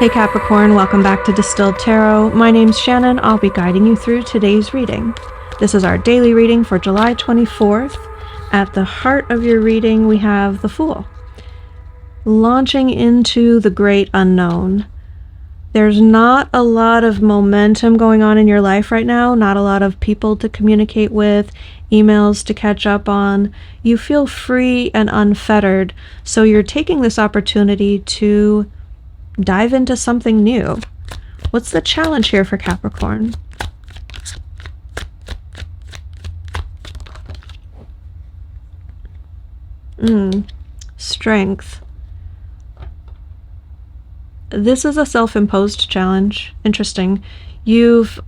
Hey Capricorn, welcome back to Distilled Tarot. My name's Shannon. I'll be guiding you through today's reading. This is our daily reading for July 24th. At the heart of your reading, we have the Fool. Launching into the great unknown. There's not a lot of momentum going on in your life right now, not a lot of people to communicate with, emails to catch up on. You feel free and unfettered, so you're taking this opportunity to dive into something new. What's the challenge here for Capricorn? Strength. This is a self-imposed challenge. Interesting. You've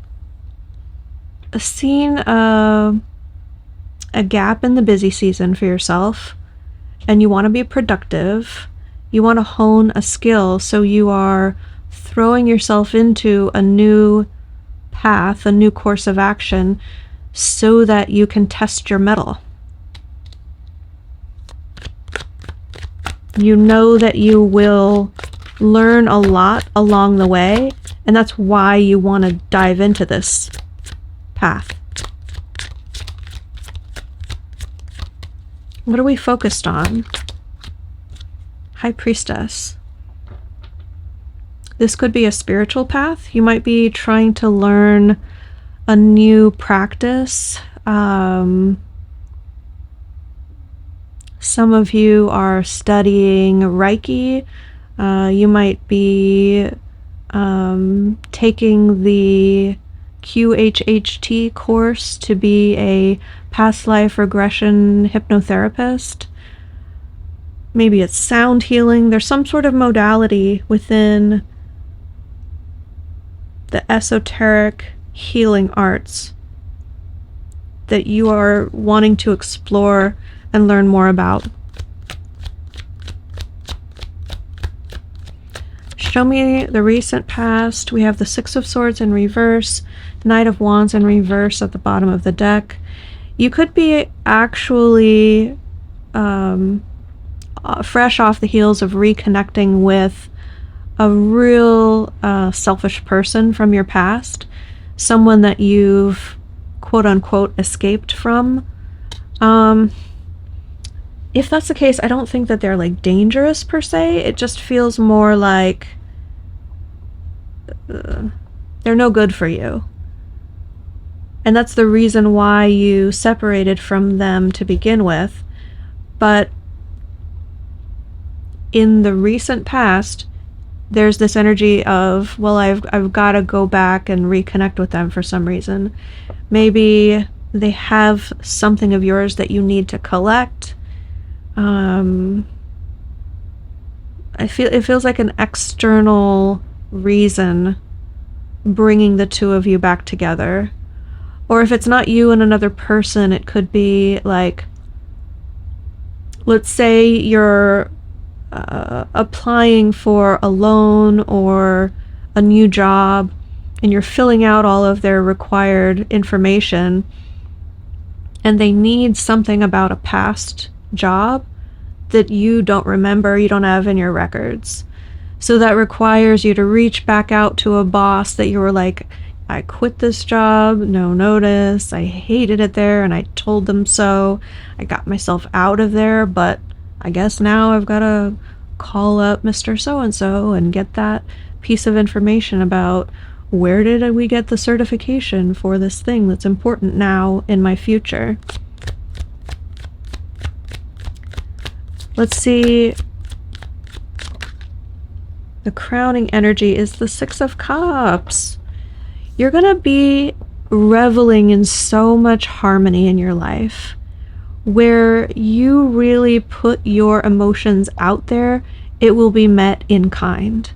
seen a gap in the busy season for yourself, and you want to be productive. You want to hone a skill, so you are throwing yourself into a new path, a new course of action, so that you can test your mettle. You know that you will learn a lot along the way, and that's why you want to dive into this path. What are we focused on? High Priestess. This could be a spiritual path. You might be trying to learn a new practice. Some of you are studying Reiki. You might be taking the QHHT course to be a past life regression hypnotherapist. Maybe it's sound healing. There's some sort of modality within the esoteric healing arts that you are wanting to explore and learn more about. Show me the recent past. We have the Six of Swords in reverse, Knight of Wands in reverse at the bottom of the deck. You could be actually fresh off the heels of reconnecting with a real selfish person from your past, someone that you've quote-unquote escaped from. If that's the case, I don't think that they're like dangerous per se. It just feels more like they're no good for you. And that's the reason why you separated from them to begin with. But in the recent past, there's this energy of, well, I've got to go back and reconnect with them for some reason. Maybe they have something of yours that you need to collect. It feels like an external reason bringing the two of you back together. Or if it's not you and another person, it could be like, let's say you're applying for a loan or a new job, and you're filling out all of their required information, and they need something about a past job that you don't remember, you don't have in your records. So that requires you to reach back out to a boss that you were like, I quit this job, no notice, I hated it there, and I told them so. I got myself out of there, but I guess now I've got to call up Mr. So-and-so and get that piece of information about where did we get the certification for this thing that's important now in my future. Let's see. The crowning energy is the Six of Cups. You're going to be reveling in so much harmony in your life, where you really put your emotions out there, it will be met in kind.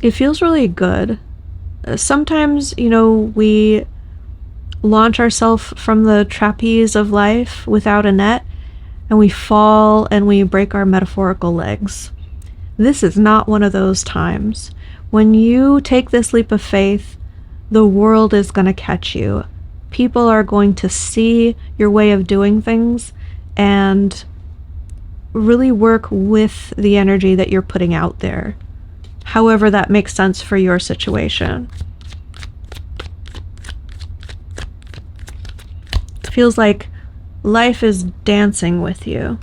It feels really good. Sometimes, we launch ourselves from the trapeze of life without a net, and we fall and we break our metaphorical legs. This is not one of those times. When you take this leap of faith, the world is going to catch you. People are going to see your way of doing things and really work with the energy that you're putting out there. however that makes sense for your situation. It feels like life is dancing with you.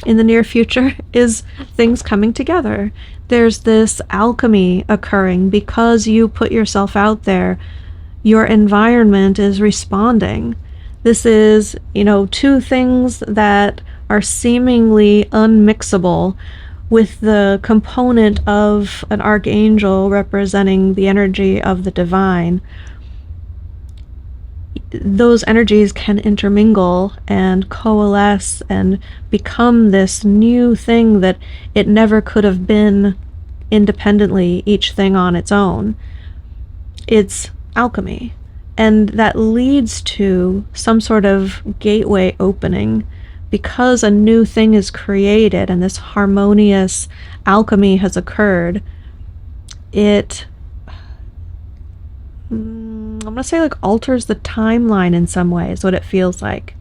In the near future is things coming together. There's this alchemy occurring because you put yourself out there. Your environment is responding. This is, two things that are seemingly unmixable, with the component of an archangel representing the energy of the divine. Those energies can intermingle and coalesce and become this new thing that it never could have been independently, each thing on its own. It's alchemy, and that leads to some sort of gateway opening because a new thing is created and this harmonious alchemy has occurred. I'm going to say alters the timeline in some ways, what it feels like.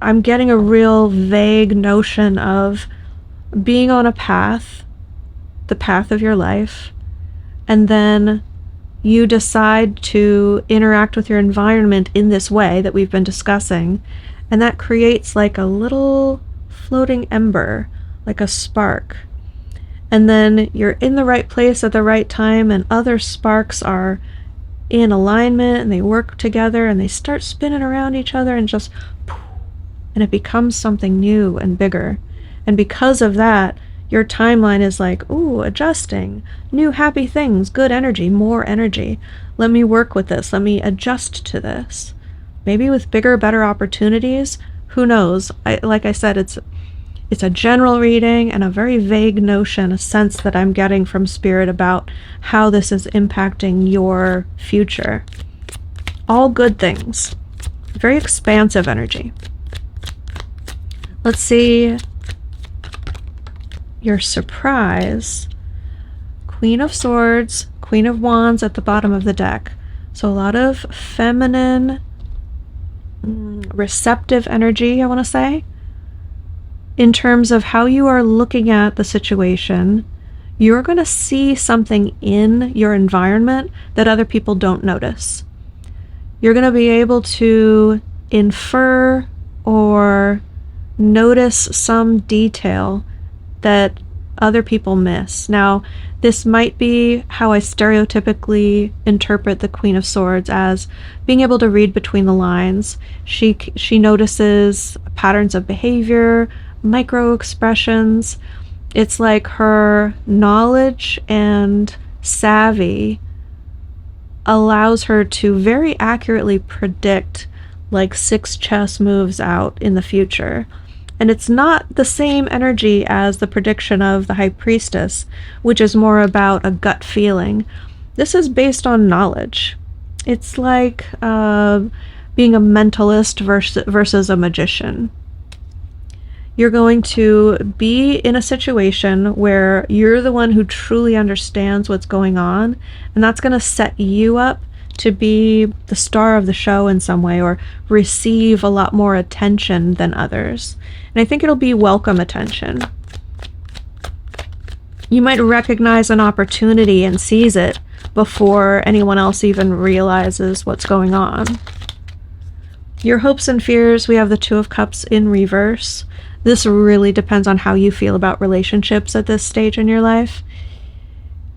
I'm getting a real vague notion of being on a path, the path of your life, and then you decide to interact with your environment in this way that we've been discussing, and that creates a little floating ember, like a spark. And then you're in the right place at the right time, and other sparks are in alignment, and they work together, and they start spinning around each other, and just poof, and it becomes something new and bigger. And because of that, your timeline is ooh, adjusting, new happy things, good energy, more energy. Let me work with this. Let me adjust to this. Maybe with bigger, better opportunities. Who knows? Like I said, it's a general reading and a very vague notion, a sense that I'm getting from Spirit about how this is impacting your future. All good things. Very expansive energy. Let's see your surprise. Queen of Swords, Queen of Wands at the bottom of the deck. So a lot of feminine, receptive energy, I want to say. In terms of how you are looking at the situation, you're going to see something in your environment that other people don't notice. You're going to be able to infer or notice some detail that other people miss. Now, this might be how I stereotypically interpret the Queen of Swords, as being able to read between the lines. She notices patterns of behavior, micro expressions. It's like her knowledge and savvy allows her to very accurately predict 6 chess moves out in the future. And it's not the same energy as the prediction of the High Priestess, which is more about a gut feeling. This is based on knowledge. It's like being a mentalist versus a magician. You're going to be in a situation where you're the one who truly understands what's going on, and that's going to set you up to be the star of the show in some way, or receive a lot more attention than others. And I think it'll be welcome attention. You might recognize an opportunity and seize it before anyone else even realizes what's going on. Your hopes and fears, we have the Two of Cups in reverse. This really depends on how you feel about relationships at this stage in your life.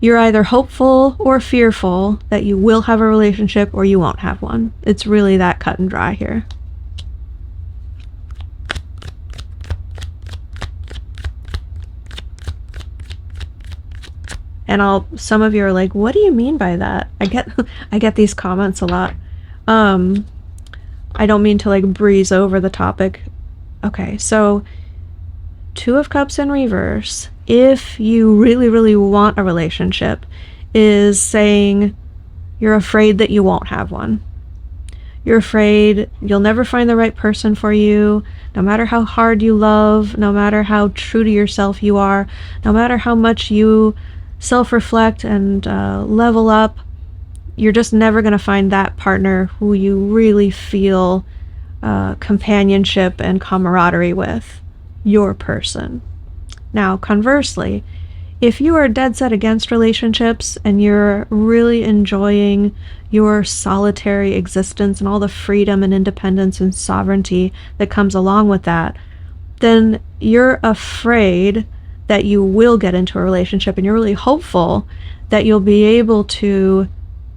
You're either hopeful or fearful that you will have a relationship or you won't have one. It's really that cut and dry here. And some of you are like, what do you mean by that? I get these comments a lot. I don't mean to breeze over the topic. Okay, so Two of Cups in reverse, if you really, really want a relationship, is saying you're afraid that you won't have one. You're afraid you'll never find the right person for you, no matter how hard you love, no matter how true to yourself you are, no matter how much you self-reflect and level up, you're just never going to find that partner who you really feel companionship and camaraderie with. your person. Now, conversely, if you are dead set against relationships and you're really enjoying your solitary existence and all the freedom and independence and sovereignty that comes along with that, then you're afraid that you will get into a relationship, and you're really hopeful that you'll be able to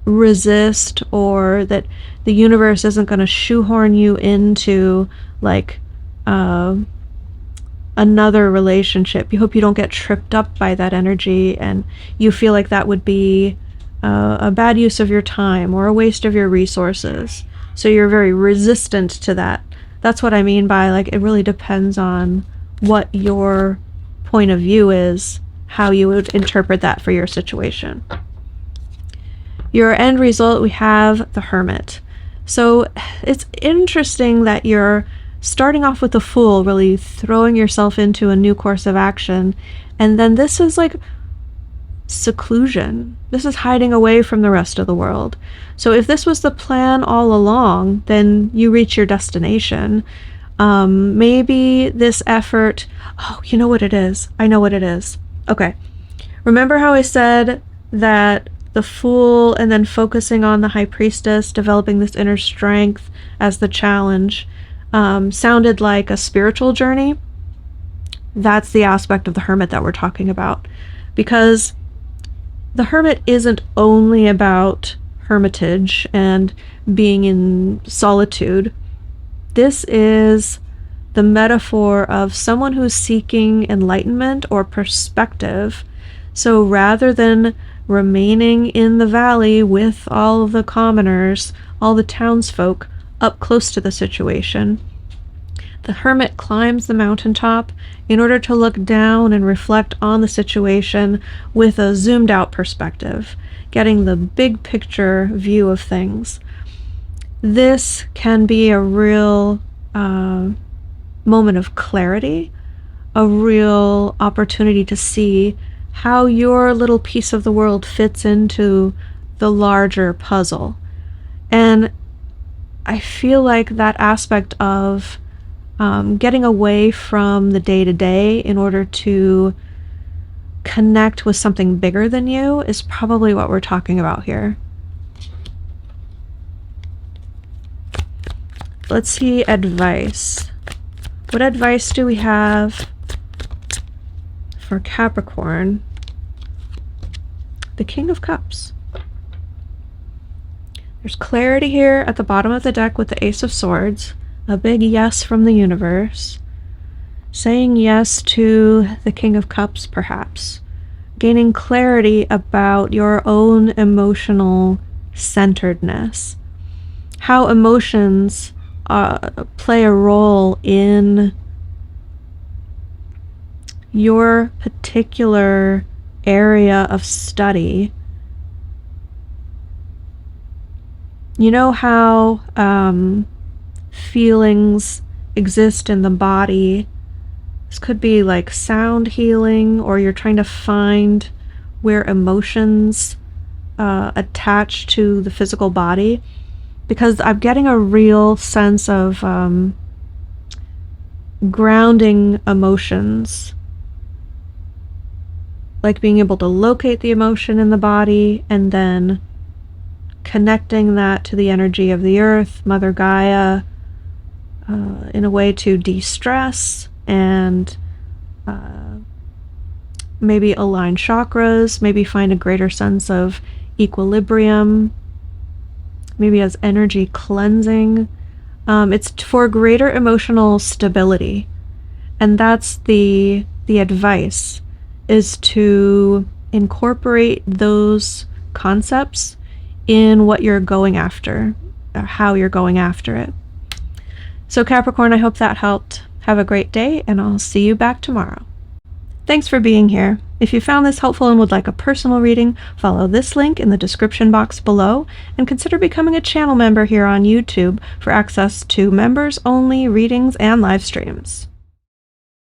resist, or that the universe isn't going to shoehorn you into like another relationship. You hope you don't get tripped up by that energy, and you feel like that would be a bad use of your time or a waste of your resources. So you're very resistant to that. That's what I mean by, like, it really depends on what your point of view is, how you would interpret that for your situation. Your end result, we have the Hermit. So it's interesting that you're starting off with the Fool, really throwing yourself into a new course of action. And then this is like seclusion. This is hiding away from the rest of the world. So if this was the plan all along, then you reach your destination. Maybe this effort... Oh, you know what it is? I know what it is. Okay. Remember how I said that the Fool and then focusing on the High Priestess, developing this inner strength as the challenge, sounded like a spiritual journey? That's the aspect of the Hermit that we're talking about. Because the Hermit isn't only about hermitage and being in solitude. This is the metaphor of someone who's seeking enlightenment or perspective. So rather than remaining in the valley with all of the commoners, all the townsfolk up close to the situation, the Hermit climbs the mountaintop in order to look down and reflect on the situation with a zoomed out perspective, getting the big picture view of things. This can be a real moment of clarity, a real opportunity to see how your little piece of the world fits into the larger puzzle. And I feel like that aspect of getting away from the day-to-day in order to connect with something bigger than you is probably what we're talking about here. Let's see advice. What advice do we have for Capricorn? The King of Cups. There's clarity here at the bottom of the deck with the Ace of Swords. A big yes from the universe. Saying yes to the King of Cups, perhaps. Gaining clarity about your own emotional centeredness. How emotions play a role in your particular area of study. You know how feelings exist in the body. This could be like sound healing, or you're trying to find where emotions attach to the physical body. Because I'm getting a real sense of grounding emotions. Like being able to locate the emotion in the body and then connecting that to the energy of the earth, Mother Gaia, in a way to de-stress and maybe align chakras, maybe find a greater sense of equilibrium, maybe as energy cleansing. It's for greater emotional stability. And that's the advice, is to incorporate those concepts in what you're going after, or how you're going after it. So Capricorn, I hope that helped. Have a great day, and I'll see you back tomorrow. Thanks for being here. If you found this helpful and would like a personal reading, follow this link in the description box below, and consider becoming a channel member here on YouTube for access to members-only readings and live streams.